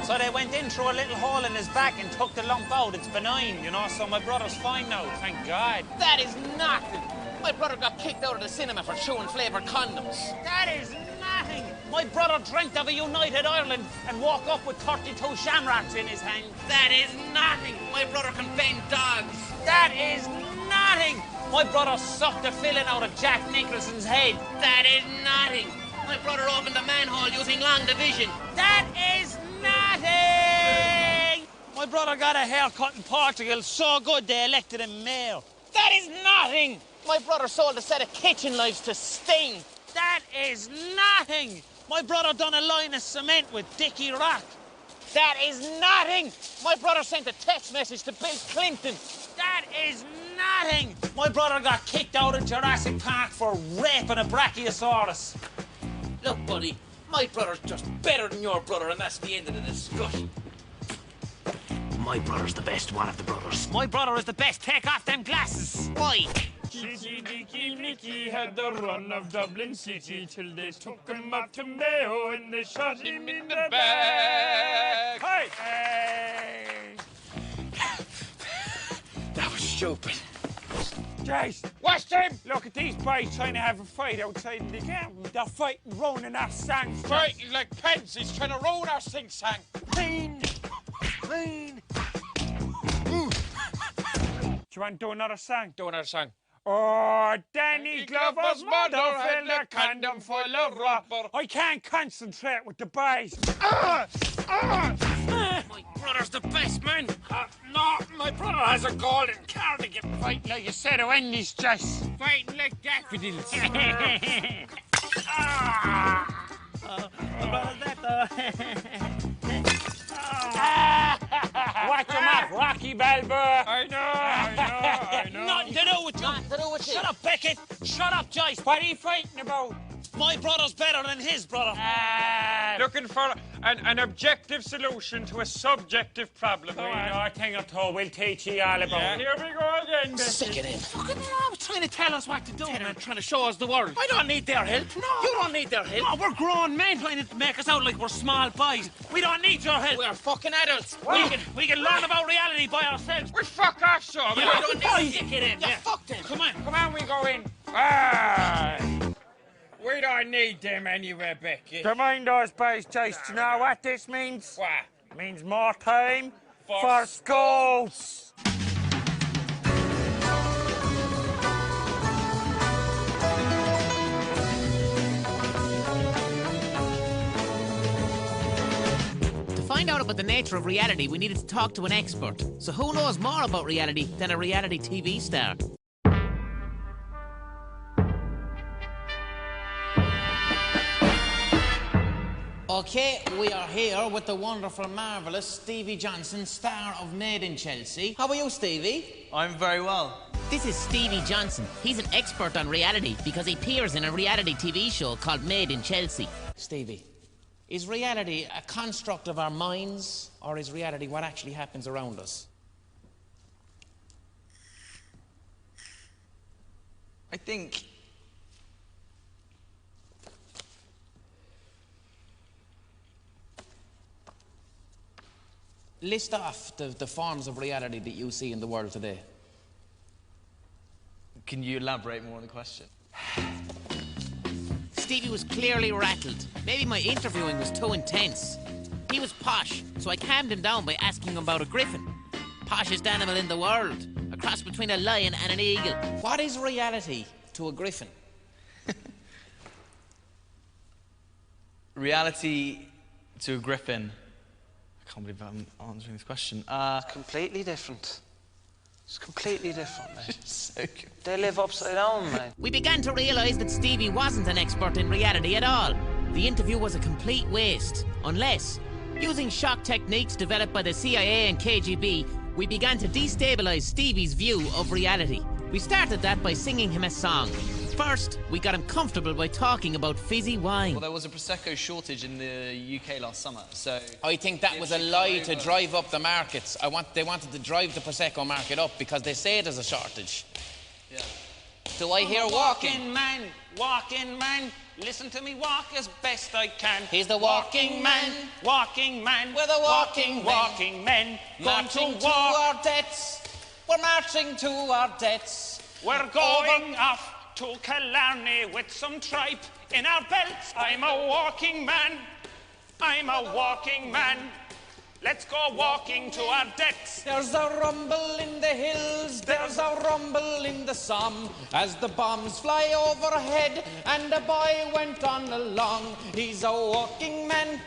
So they went in through a little hole in his back and took the lump out. It's benign, you know, so my brother's fine now, thank God. That is nothing. My brother got kicked out of the cinema for chewing flavoured condoms. That is nothing. My brother dreamt of a united Ireland and woke up with 32 shamrocks in his hand. That is nothing. My brother can bend dogs. That is nothing. My brother sucked the filling out of Jack Nicholson's head. That is nothing. My brother opened a manhole using long division. That is nothing. My brother got a haircut in Portugal so good they elected him mayor. That is nothing. My brother sold a set of kitchen knives to Sting. That is nothing. My brother done a line of cement with Dickie Rock. That is nothing. My brother sent a text message to Bill Clinton. That is nothing. My brother got kicked out of Jurassic Park for raping a brachiosaurus. Look, buddy, my brother's just better than your brother, and that's the end of the discussion. My brother's the best one of the brothers. My brother is the best. Take off them glasses. Why? Cheeky Dicky Mickey had the run of Dublin City till they took him up to Mayo and they shot him in the back. Hey! That was stupid. Jace, What's them? look at these boys trying to have a fight outside in the camp. They're fighting, ruining our songs. Fighting like pansies, trying to ruin our sing-song. Clean. Clean. Do you want to do another song? Do another song. Oh, Danny Glover's mother filled a condom full of rubber. I can't concentrate with the boys. My brother's the best, man. No, my brother has a golden cardigan. Fighting like you said, Wendy's just. Fighting like daffodils. Watch your mouth, Rocky Balboa. I know. Nothing to do with you. Nothing to do with you. Shut up, Beckett. Shut up, Joyce. What are you fighting about? My brother's better than his brother. Looking for an objective solution to a subjective problem. We know a thing or two. We'll teach you all about it. Here we go again, Sick it in. Fucking hell, trying to tell us what to do, man. Trying to show us the world. I don't need their help. No. You don't need their help. No, we're grown men trying to make us out like we're small boys. We don't need your help. We're fucking adults. We can learn about reality by ourselves. We fuck off, so. Yeah, we don't need stick it in. Yeah, fuck them. Come on. Come on, we go in. We don't need them anywhere, Becky. Don't mind those boys, Chase. Do you know what this means? What? It means more time for schools. To find out about the nature of reality, we needed to talk to an expert. So who knows more about reality than a reality TV star? Okay, we are here with the wonderful, marvellous Stevie Johnson, star of Made in Chelsea. How are you, Stevie? I'm very well. This is Stevie Johnson. He's an expert on reality because he appears in a reality TV show called Made in Chelsea. Stevie, is reality a construct of our minds, or is reality what actually happens around us? I think List off the forms of reality that you see in the world today. Can you elaborate more on the question? Stevie was clearly rattled. Maybe my interviewing was too intense. He was posh, so I calmed him down by asking him about a griffin. Poshest animal in the world. A cross between a lion and an eagle. What is reality to a griffin? Reality to a griffin. I can't believe I'm answering this question. It's completely different. It's completely different, mate. So good. They live upside down, mate. We began to realise that Stevie wasn't an expert in reality at all. The interview was a complete waste, unless, using shock techniques developed by the CIA and KGB, we began to destabilise Stevie's view of reality. We started that by singing him a song. First, we got him comfortable by talking about fizzy wine. Well, there was a Prosecco shortage in the UK last summer, so... I think that was a lie to drive up the markets. They wanted to drive the Prosecco market up because they say there's a shortage. Yeah. Do I hear walking? Walking man, Listen to me walk as best I can. He's the walking man. Walking man. We're the walking men. Going to Marching to war. our deaths. We're marching to our deaths. We're going off to Killarney with some tripe in our belts. I'm a walking man. I'm a walking man. Let's go walking to our deaths. There's a rumble in the hills, there's a rumble in the Somme, as the bombs fly overhead and a boy went on along. He's a walking man.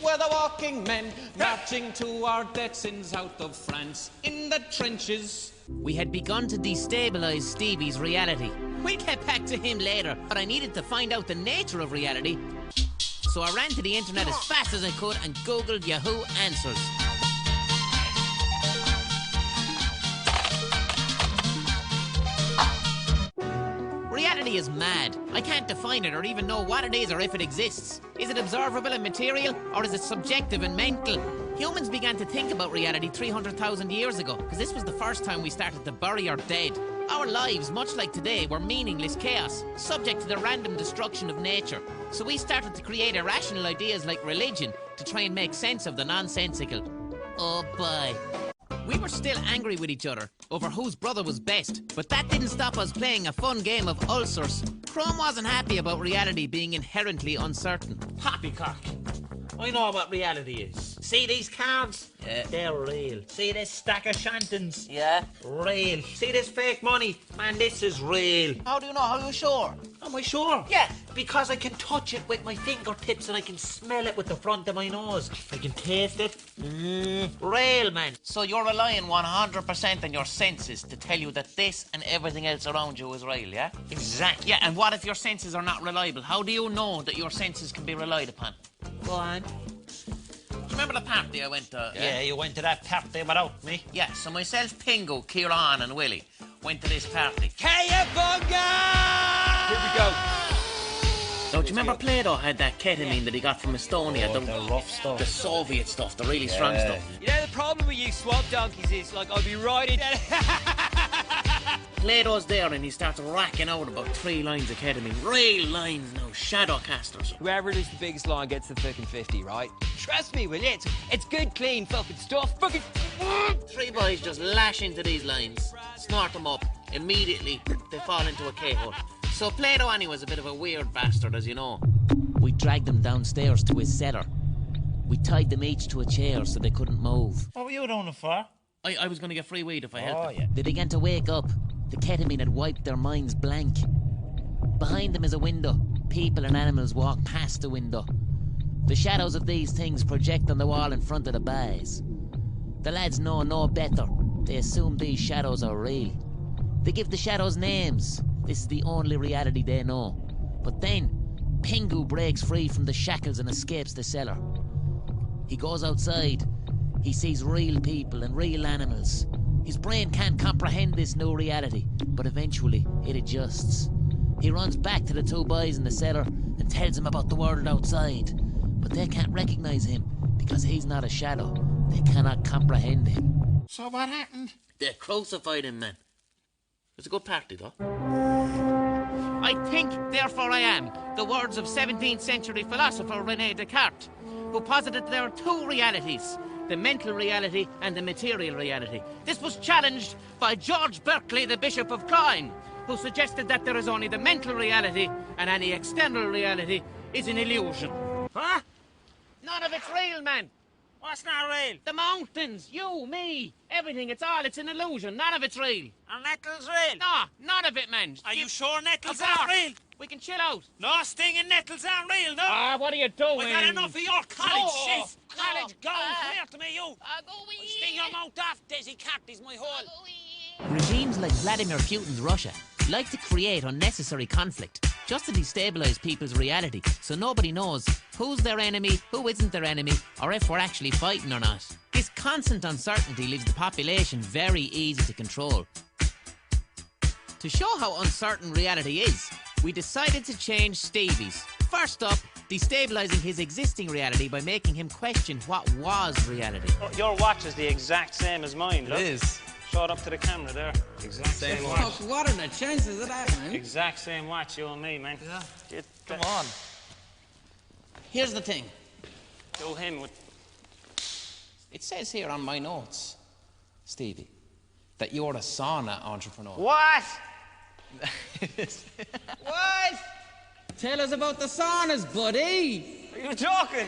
We're the walking men, marching to our deaths in south of France, in the trenches. We had begun to destabilize Stevie's reality. We'll get back to him later, but I needed to find out the nature of reality. So I ran to the internet as fast as I could and Googled Yahoo Answers. Reality is mad. I can't define it or even know what it is or if it exists. Is it observable and material, or is it subjective and mental? Humans began to think about reality 300,000 years ago, because this was the first time we started to bury our dead. Our lives, much like today, were meaningless chaos, subject to the random destruction of nature. So we started to create irrational ideas like religion to try and make sense of the nonsensical. Oh boy. We were still angry with each other over whose brother was best, but that didn't stop us playing a fun game of ulcers. Chrome wasn't happy about reality being inherently uncertain. Poppycock. I know what reality is. See these cards? Yeah. They're real. See this stack of shantons? Yeah? Real. See this fake money? Man, this is real. How do you know? How are you sure? Am I sure? Yeah. Because I can touch it with my fingertips and I can smell it with the front of my nose. I can taste it. Real, man. So you're relying 100% on your senses to tell you that this and everything else around you is real, yeah? Exactly. Yeah, and what if your senses are not reliable? How do you know that your senses can be relied upon? Go on. Do you remember the party I went to? Yeah, you went to that party without me. Yeah, so myself, Pingo, Kieran and Willie went to this party. Cowabunga! Here we go. Now, do you remember Plato had that ketamine that he got from Estonia? The rough stuff. The Soviet stuff, the really strong stuff. You know, the problem with you swamp donkeys is, like, I'll be riding... Plato's there and he starts racking out about 3 lines of ketamine. Real lines now, shadow casters. Whoever is the biggest line gets the fucking 50, right? Trust me, will you? It's good, clean fucking stuff. Fucking... 3 boys just lash into these lines, snort them up. Immediately, they fall into a K-hole. So Plato anyway's a bit of a weird bastard, as you know. We dragged them downstairs to his cellar. We tied them each to a chair so they couldn't move. What were you doing it for? I was going to get free weed if I helped them. Yeah. They began to wake up. The ketamine had wiped their minds blank. Behind them is a window. People and animals walk past the window. The shadows of these things project on the wall in front of the bars. The lads know no better. They assume these shadows are real. They give the shadows names. This is the only reality they know. But then, Pingu breaks free from the shackles and escapes the cellar. He goes outside. He sees real people and real animals. His brain can't comprehend this new reality, but eventually it adjusts. He runs back to the 2 boys in the cellar and tells them about the world outside. But they can't recognize him because he's not a shadow. They cannot comprehend him. So what happened? They crucified him, man. It was a good party, though. I think, therefore I am, the words of 17th century philosopher René Descartes, who posited there are 2 realities, the mental reality and the material reality. This was challenged by George Berkeley, the Bishop of Clyde, who suggested that there is only the mental reality and any external reality is an illusion. Huh? None of it's real, man. What's not real? The mountains, you, me, everything, it's an illusion. None of it's real. And nettles real? No, none of it, man. Are you sure nettles Of aren't course. real? We can chill out. No, stinging nettles aren't real, no? Ah, what are you doing? We got enough of your college No. shit. College No. gold. Come here to me, you. Sting your mouth off, Desi Cat is my hole. Regimes like Vladimir Putin's Russia like to create unnecessary conflict just to destabilize people's reality so nobody knows who's their enemy, who isn't their enemy, or if we're actually fighting or not. This constant uncertainty leaves the population very easy to control. To show how uncertain reality is, we decided to change Stevie's. First up, destabilizing his existing reality by making him question what was reality. Your watch is the exact same as mine, look. It is. Show it up to the camera there. Exact same watch. Fuck, what are the chances of that, man? Exact same watch, you and me, man. Yeah. Come on. Here's the thing. Do him with... It says here on my notes, Stevie, that you're a sauna entrepreneur. What? What? Tell us about the saunas, buddy. Are you joking?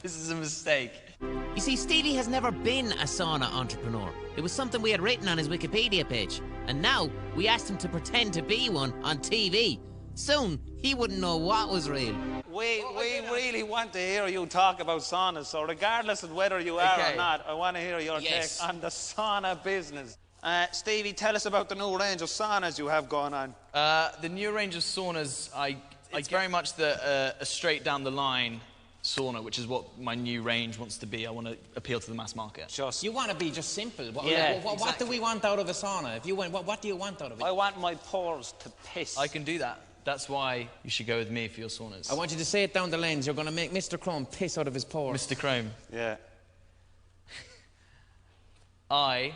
This is a mistake. You see, Stevie has never been a sauna entrepreneur. It was something we had written on his Wikipedia page. And now, we asked him to pretend to be one on TV. Soon, he wouldn't know what was real. We really want to hear you talk about saunas, so regardless of whether you are or not, I want to hear your take on the sauna business. Stevie, tell us about the new range of saunas you have going on. The new range of saunas, it's very much a straight down the line sauna, which is what my new range wants to be. I want to appeal to the mass market. You want to be just simple. What do we want out of a sauna? If you went, what do you want out of it? I want my pores to piss. I can do that. That's why you should go with me for your saunas. I want you to say it down the lens. You're going to make Mr. Chrome piss out of his pores. Mr. Chrome. Yeah. My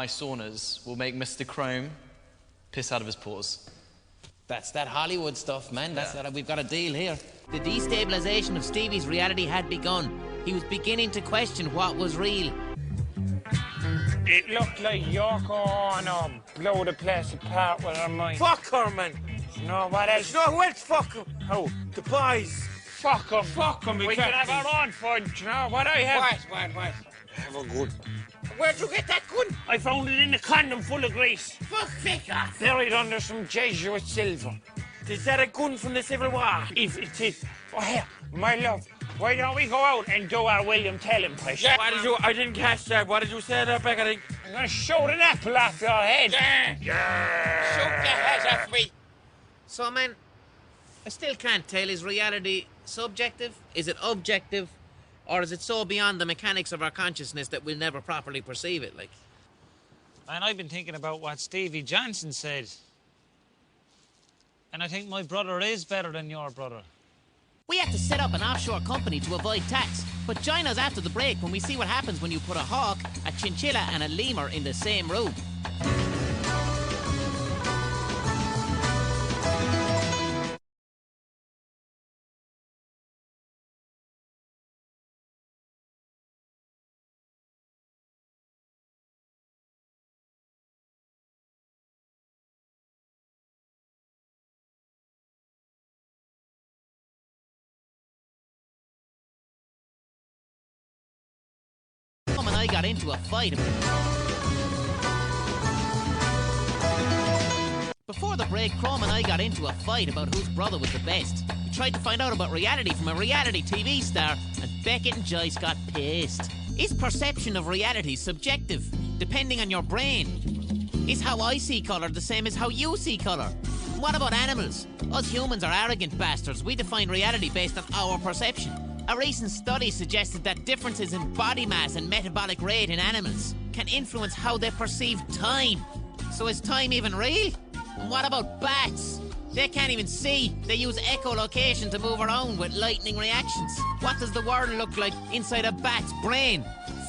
saunas, will make Mr. Chrome piss out of his pores. That's that Hollywood stuff, man. We've got a deal here. The destabilization of Stevie's reality had begun. He was beginning to question what was real. It looked like Yoko Ono blow the place apart with her mind. Fuck her, man. You know what else? No, who else fuck her? Who? The boys. Fuck them. We can have our own fun. Do you know what I have? What? Have a good. Where'd you get that gun? I found it in a condom full of grease. Fuck off. Buried under some Jesuit silver. Is that a gun from the Civil War? If it is. Oh, here, my love. Why don't we go out and do our William Tell impression? Yeah. I didn't catch that. What did you say there, Beck? I'm gonna shoot an apple off your head. Shoot the head off me. So, man, I still can't tell. Is reality subjective? Is it objective? Or is it so beyond the mechanics of our consciousness that we'll never properly perceive it, like? And I've been thinking about what Stevie Johnson said. And I think my brother is better than your brother. We have to set up an offshore company to avoid tax. But join us after the break when we see what happens when you put a hawk, a chinchilla and a lemur in the same room. I got into a fight. Before the break, Chrome and I got into a fight about whose brother was the best. We tried to find out about reality from a reality TV star, and Beckett and Joyce got pissed. Is perception of reality subjective, depending on your brain? Is how I see colour the same as how you see colour? What about animals? Us humans are arrogant bastards. We define reality based on our perception. A recent study suggested that differences in body mass and metabolic rate in animals can influence how they perceive time. So is time even real? And what about bats? They can't even see. They use echolocation to move around with lightning reactions. What does the world look like inside a bat's brain?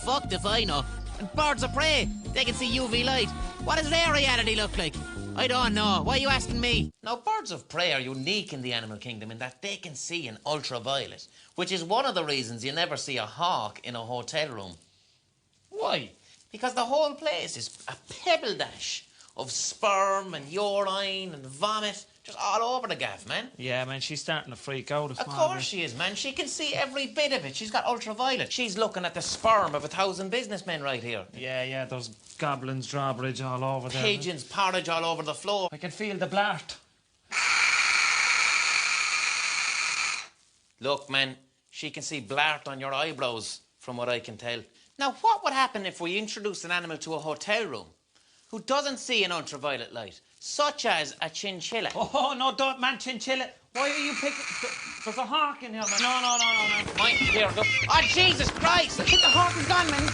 Fucked if I know. And birds of prey, they can see UV light. What does their reality look like? I don't know. Why are you asking me? Now, birds of prey are unique in the animal kingdom in that they can see in ultraviolet, which is one of the reasons you never see a hawk in a hotel room. Why? Because the whole place is a pebble dash of sperm and urine and vomit just all over the gaff, man. Yeah, man, she's starting to freak out. Of course she is, man. She can see every bit of it. She's got ultraviolet. She's looking at the sperm of 1,000 businessmen right here. Yeah, there's goblins, drawbridge all over there. Pigeons, porridge all over the floor. I can feel the blart. Look, man, she can see blart on your eyebrows, from what I can tell. Now, what would happen if we introduced an animal to a hotel room who doesn't see an ultraviolet light, such as a chinchilla? Oh, no, don't, man, chinchilla. Why are you picking... There's a hawk in here, man. No. Mike, here, look. Oh, Jesus Christ! I think the hawk is gone, man.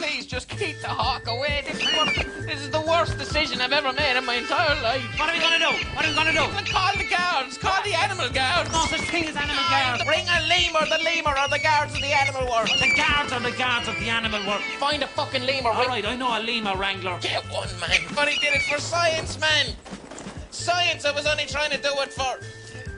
Please, just keep the hawk away. This is the worst decision I've ever made in my entire life. What are we gonna do? Call the guards. Call the animal guards. No such thing as animal guards. Bring a lemur. The lemur are the guards of the animal world. The guards are the guards of the animal world. Find a fucking lemur. All right, I know a lemur wrangler. Get one, man. But he did it for science, man. Science I was only trying to do it for.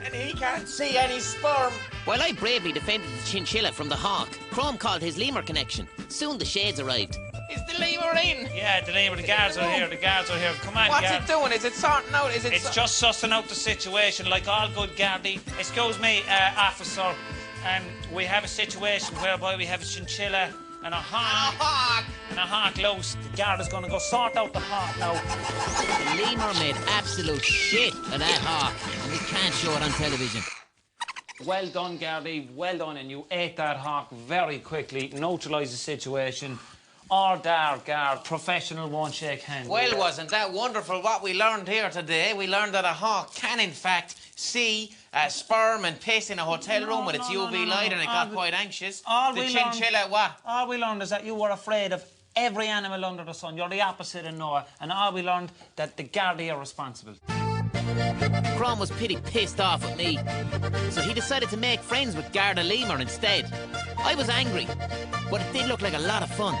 And and he can't see any sperm. While I bravely defended the chinchilla from the hawk, Chrome called his lemur connection. Soon the shades arrived. Is the lemur in? Yeah, the lemur, the guards are here, the guards are here. Come on, What's guard. it doing? Is it sorting out? Is it? It's just sussing out the situation, like all good Gardaí. Excuse me, officer. We have a situation whereby we have a chinchilla and a hawk. And a hawk loose. The guard is going to go sort out the hawk now. The lemur made absolute shit of that hawk, and we can't show it on television. Well done, Gardaí, well done, and you ate that hawk very quickly, neutralised the situation. Order, guard, professional won't shake hands. Well, wasn't that wonderful what we learned here today? We learned that a hawk can, in fact, see sperm and piss in a hotel room with its UV light, and it got quite anxious. The chinchilla, what? All we learned is that you were afraid of every animal under the sun. You're the opposite of Noah. And all we learned that the Gardaí are responsible. Crom was pretty pissed off at me, so he decided to make friends with Garda Lemur instead. I was angry, but it did look like a lot of fun.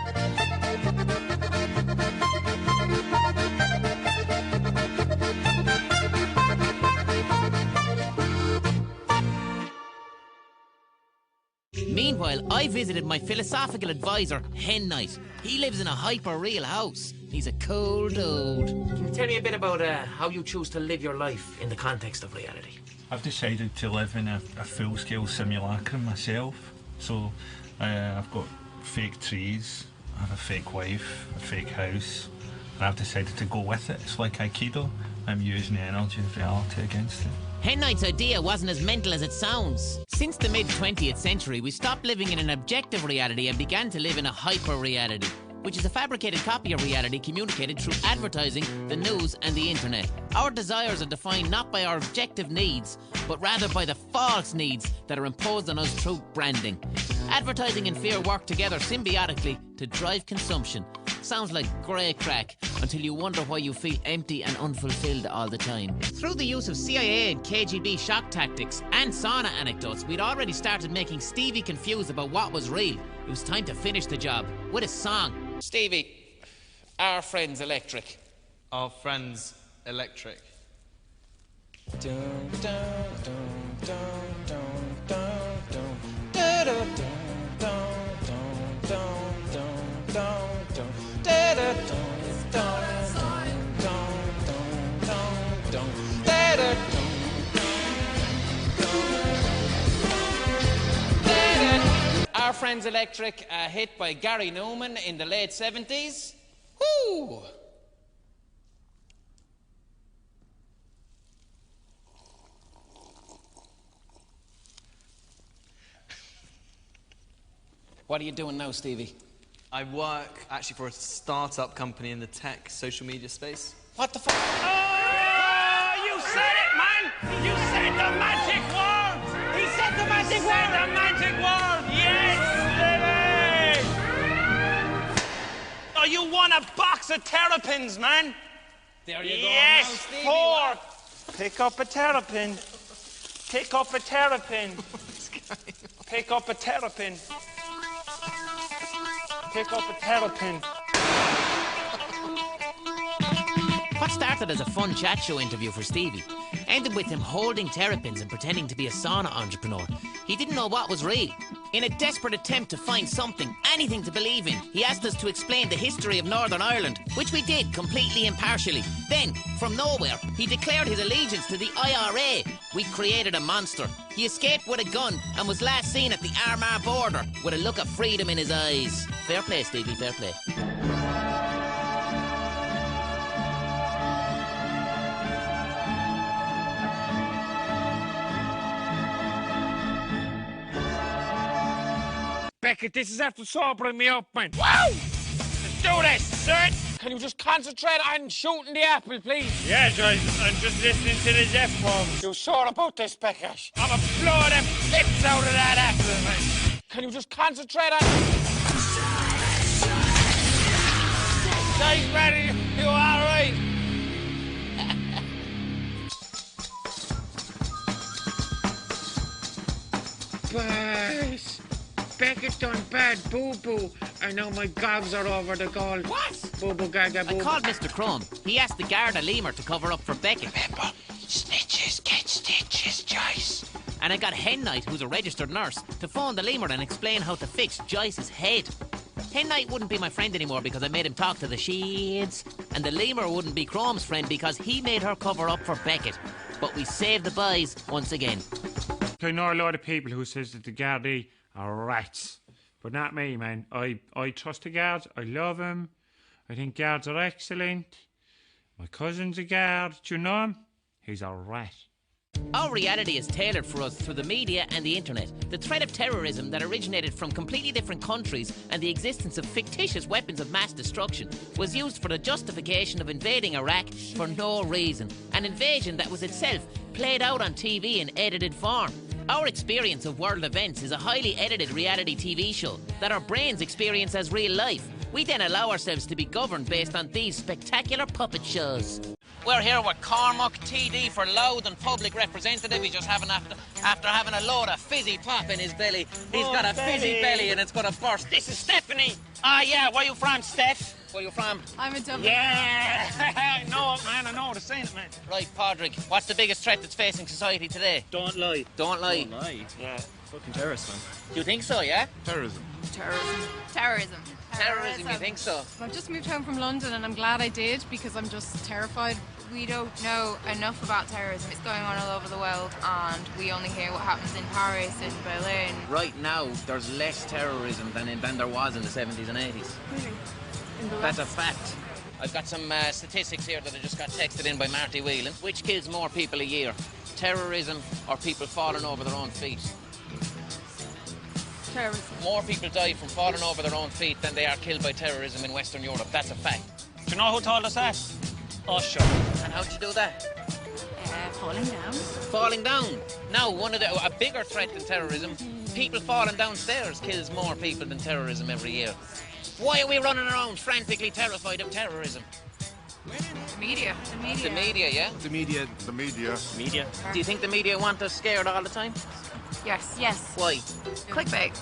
Meanwhile, I visited my philosophical advisor, Hen Knight. He lives in a hyper-real house. He's a cold dude. Can you tell me a bit about how you choose to live your life in the context of reality? I've decided to live in a full-scale simulacrum myself. So I've got fake trees, I have a fake wife, a fake house, and I've decided to go with it. It's like Aikido. I'm using the energy of reality against it. Hen Knight's idea wasn't as mental as it sounds. Since the mid-20th century, we stopped living in an objective reality and began to live in a hyper-reality, which is a fabricated copy of reality communicated through advertising, the news and the internet. Our desires are defined not by our objective needs, but rather by the false needs that are imposed on us through branding. Advertising and fear work together symbiotically to drive consumption. Sounds like grey crack until you wonder why you feel empty and unfulfilled all the time. Through the use of CIA and KGB shock tactics and sauna anecdotes, we'd already started making Stevie confused about what was real. It was time to finish the job with a song. Stevie, Our Friends Electric. Our Friends Electric. Dun, dun, dun, dun, dun, dun, dun, dun, dun, dun, dun, dun, dun. Our Friends Electric, a hit by Gary Newman in the late 70s. Woo! What are you doing now, Stevie? I work actually for a startup company in the tech social media space. What the fuck? Oh, you said it, man! You said the magic word! He said the magic word! Said the magic word! Yes, Stevie! Oh, you won a box of terrapins, man! There you go. Yes, now, Stevie, 4. what? Pick up a terrapin. Pick up a terrapin. Pick up a terrapin. Pick up a terrapin. What started as a fun chat show interview for Stevie ended with him holding terrapins and pretending to be a sauna entrepreneur. He didn't know what was real. In a desperate attempt to find something, anything to believe in, he asked us to explain the history of Northern Ireland, which we did completely impartially. Then, from nowhere, he declared his allegiance to the IRA. We created a monster. He escaped with a gun and was last seen at the Armagh border with a look of freedom in his eyes. Fair play, Stevie, fair play. Beckett, this is after sobering me up, man. Wow! Let's do this, sir! Can you just concentrate on shooting the apple, please? Yeah, Joyce, I'm just listening to the Jeff bombs. You sure about this, Beckett? I'm gonna blow them pips out of that apple, man. Can you just concentrate on... Nice, man. You all right? Boys, Beckett done bad boo-boo, and now my gogs are over the goal. What? Boo-boo gaga boo. I called Mr. Crumb. He asked the Garda Lemur to cover up for Beckett. Remember, snitches get stitches, Joyce. and I got Hen Night, who's a registered nurse, to phone the lemur and explain how to fix Joyce's head. Hen Night wouldn't be my friend anymore because I made him talk to the shades, and the lemur wouldn't be Chrome's friend because he made her cover up for Beckett. But we saved the boys once again. I know a lot of people who says that the Gardaí are rats, but not me, man. I trust the guards. I love them. I think guards are excellent. My cousin's a guard. Do you know him? He's a rat. Our reality is tailored for us through the media and the internet. The threat of terrorism that originated from completely different countries and the existence of fictitious weapons of mass destruction was used for the justification of invading Iraq for no reason. An invasion that was itself played out on TV in edited form. Our experience of world events is a highly edited reality TV show that our brains experience as real life. We then allow ourselves to be governed based on these spectacular puppet shows. We're here with Cormac TD for Louth and Public Representative. He's just having after having a load of fizzy pop in his belly. He's got a fizzy belly and it's going to burst. This is Stephanie. Yeah, where you from, Steph? Where you from? I'm in Dublin. Yeah, I know it, man. I know what it's saying, man. Right, Padraig, what's the biggest threat that's facing society today? Don't lie. Don't lie. Don't lie. Yeah. Fucking terrorists, man. You think so, yeah? Terrorism. Terrorism. Terrorism, you think so? I've just moved home from London and I'm glad I did because I'm just terrified. We don't know enough about terrorism. It's going on all over the world and we only hear what happens in Paris, in Berlin. Right now, there's less terrorism than there was in the 70s and 80s. Really? That's a fact. I've got some statistics here that I just got texted in by Marty Whelan. Which kills more people a year? Terrorism or people falling over their own feet? Terrorism. More people die from falling over their own feet than they are killed by terrorism in Western Europe. That's a fact. Do you know who told us that? Usher. And how'd you do that? Falling down. Falling down. Now, a bigger threat than terrorism, people falling downstairs kills more people than terrorism every year. Why are we running around frantically terrified of terrorism? The media. The media, yeah? The media. Media. Do you think the media want us scared all the time? Yes. Why? Clickbait.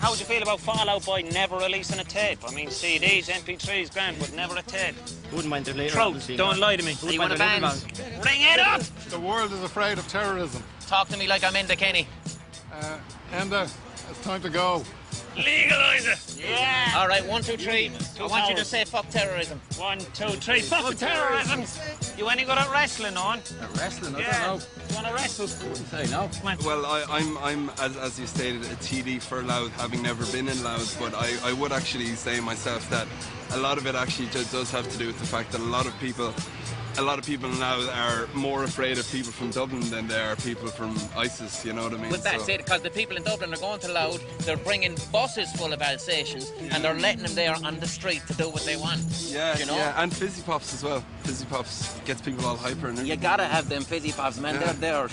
How would you feel about Fall Out Boy never releasing a tape? I mean, CDs, MP3s, grand, but never a tape. Wouldn't mind the later. Trout, don't lie to me. Are you want a band? Ring it up! The world is afraid of terrorism. Talk to me like I'm Enda Kenny. Enda, it's time to go. Legalise it! Yeah! All right, 1, 2, 3. I want you to say fuck terrorism. 1, 2, 3. Fuck terrorism! You any good at wrestling, on? Wrestling? I Yeah. don't know. You want to wrestle? Say no. Well, I'm as you stated, a TD for Louth, having never been in Louth, but I would actually say myself that a lot of it actually does have to do with the fact that a lot of people now are more afraid of people from Dublin than they are people from ISIS, you know what I mean? But that's it, because the people in Dublin are going to Louth, they're bringing buses full of Alsatians, and they're letting them there on the street to do what they want. Yeah, you know? yeah, and fizzy pops as well. Fizzy pops gets people all hyper. And You gotta have them fizzy pops, man. Yeah. They're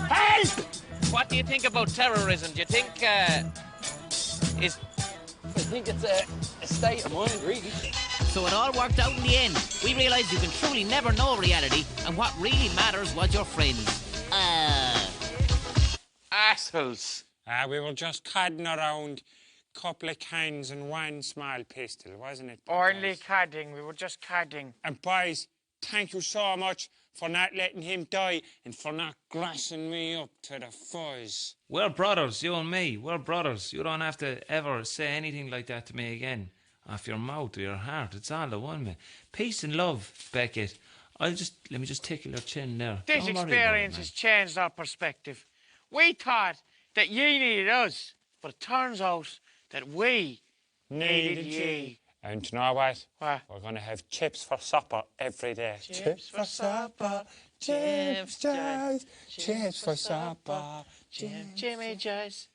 Help! What do you think about terrorism? Do you think I think it's a state of mind, really. So it all worked out in the end. We realised you can truly never know reality, and what really matters was your friends. Assholes. We were just cadding around, couple of cans and one small pistol, wasn't it? Only cadding, we were just cadding. And boys, thank you so much for not letting him die and for not grassing me up to the fuzz. We're brothers, you and me. We're brothers. You don't have to ever say anything like that to me again. Off your mouth or your heart. It's all the one, man. Peace and love, Beckett. Let me just tickle your chin there. This experience has changed our perspective. We thought that ye needed us, but it turns out that we needed ye. And you know what? What? We're going to have chips for supper every day. Chips for supper, chips, chips for supper. Jimmy Jives.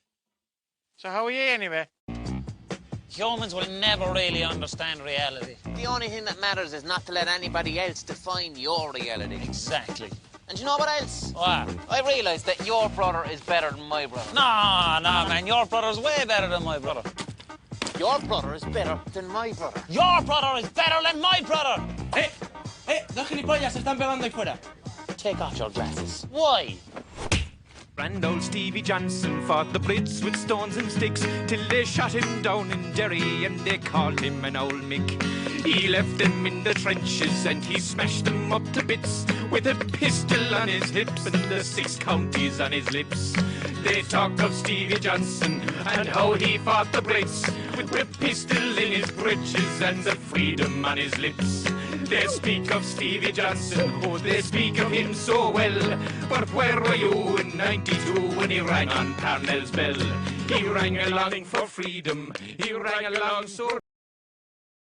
So how are you anyway? Humans will never really understand reality. The only thing that matters is not to let anybody else define your reality. Exactly. And you know what else? What? I realised that your brother is better than my brother. No, man, your brother's way better than my brother. Your brother is better than my brother. Your brother is better than my brother! Dos gilipollas se están pegando ahí fuera. Take off your glasses. Why? Grand old Stevie Johnson fought the Brits with stones and sticks till they shot him down in Derry and they called him an old Mick. He left them in the trenches and he smashed them up to bits with a pistol on his hips and the 6 counties on his lips. They talk of Stevie Johnson and how he fought the Brits with a pistol in his breeches and the freedom on his lips. They speak of Stevie Johnson, oh, they speak of him so well. But where were you in '92 when he rang on Parnell's bell? He rang along for freedom, he rang along so